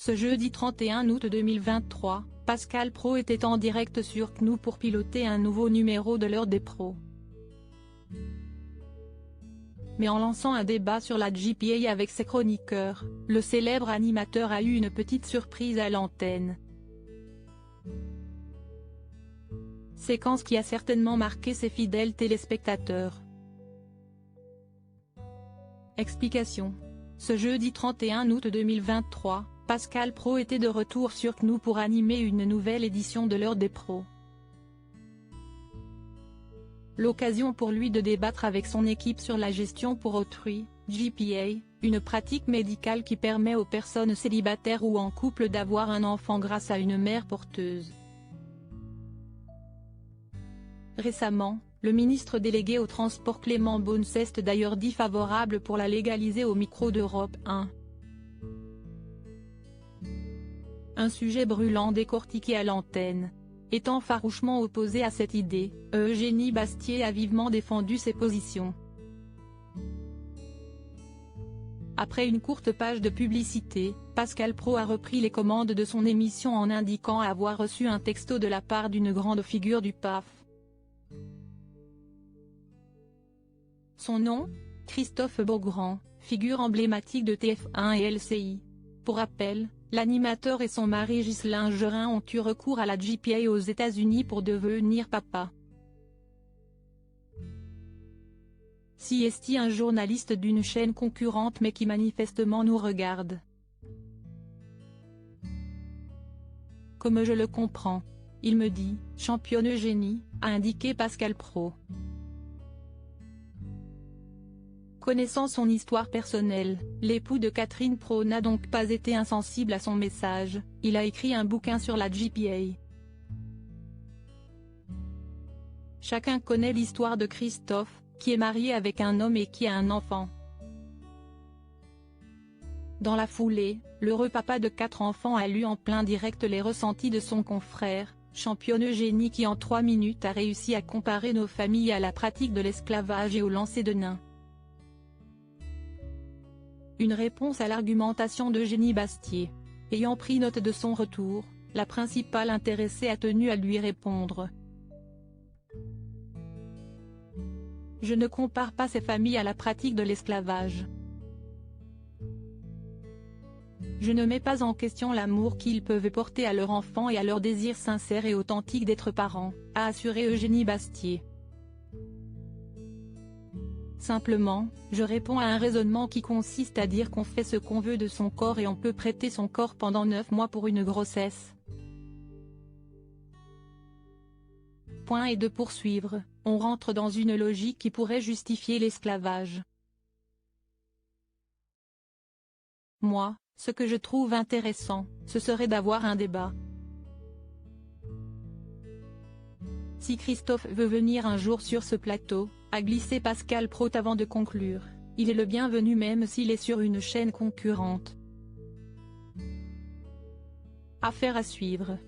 Ce jeudi 31 août 2023, Pascal Praud était en direct sur CNOO pour piloter un nouveau numéro de l'heure des pros. Mais en lançant un débat sur la GPA avec ses chroniqueurs, le célèbre animateur a eu une petite surprise à l'antenne. Séquence qui a certainement marqué ses fidèles téléspectateurs. Explication. Ce jeudi 31 août 2023, Pascal Praud était de retour sur CNOO pour animer une nouvelle édition de l'heure des pros. L'occasion pour lui de débattre avec son équipe sur la gestion pour autrui, GPA, une pratique médicale qui permet aux personnes célibataires ou en couple d'avoir un enfant grâce à une mère porteuse. Récemment, le ministre délégué au transport Clément Beaune s'est d'ailleurs dit favorable pour la légaliser au micro d'Europe 1. Un sujet brûlant décortiqué à l'antenne. Étant farouchement opposé à cette idée, Eugénie Bastier a vivement défendu ses positions. Après une courte page de publicité, Pascal Praud a repris les commandes de son émission en indiquant avoir reçu un texto de la part d'une grande figure du PAF. Son nom ? Christophe Beaugrand, figure emblématique de TF1 et LCI. Pour rappel, l'animateur et son mari Ghislain Gerin ont eu recours à la GPA aux États-Unis pour devenir papa. Siesti, un journaliste d'une chaîne concurrente mais qui manifestement nous regarde. Comme je le comprends. Il me dit, championne Eugénie, a indiqué Pascal Praud. Connaissant son histoire personnelle, l'époux de Catherine Praud n'a donc pas été insensible à son message, il a écrit un bouquin sur la GPA. Chacun connaît l'histoire de Christophe, qui est marié avec un homme et qui a un enfant. Dans la foulée, l'heureux papa de 4 enfants a lu en plein direct les ressentis de son confrère, championne Eugénie, qui en 3 minutes a réussi à comparer nos familles à la pratique de l'esclavage et au lancer de nains. Une réponse à l'argumentation d'Eugénie Bastier. Ayant pris note de son retour, la principale intéressée a tenu à lui répondre. Je ne compare pas ces familles à la pratique de l'esclavage. Je ne mets pas en question l'amour qu'ils peuvent porter à leur enfant et à leur désir sincère et authentique d'être parents, a assuré Eugénie Bastier. Simplement, je réponds à un raisonnement qui consiste à dire qu'on fait ce qu'on veut de son corps et on peut prêter son corps pendant 9 mois pour une grossesse. Point et de poursuivre, on rentre dans une logique qui pourrait justifier l'esclavage. Moi, ce que je trouve intéressant, ce serait d'avoir un débat. Si Christophe veut venir un jour sur ce plateau, a glissé Pascal Praud avant de conclure, il est le bienvenu même s'il est sur une chaîne concurrente. Affaire à suivre.